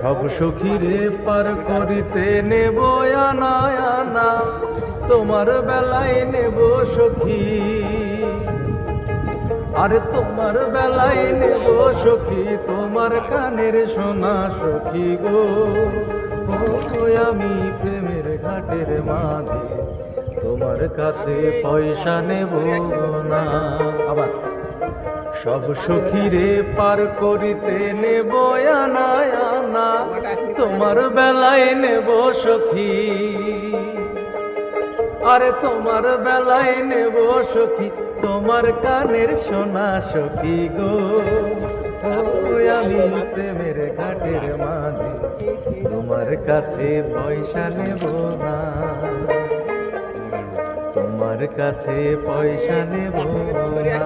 সব সখীরে পার করিতে নেব আনা আনা, তোমার বেলায় নেব সখী, আরে তোমার বেলায় নেব সখী, তোমার কানের সোনা সখী গো। আমি প্রেমের ঘাটের মাঝে তোমার কাছে পয়সা নেব না। আবার সব সখীরে পার করিতে নেব আনা আনা, তোমার বেলায় নেব সখী, আরে তোমার বেলায় নেব সখী, তোমার কানের সোনা সখী গো। আমি প্রেমের ঘাটের মাঝে তোমার কাছে পয়সা নেব না, তোমার কাছে পয়সা নেব না।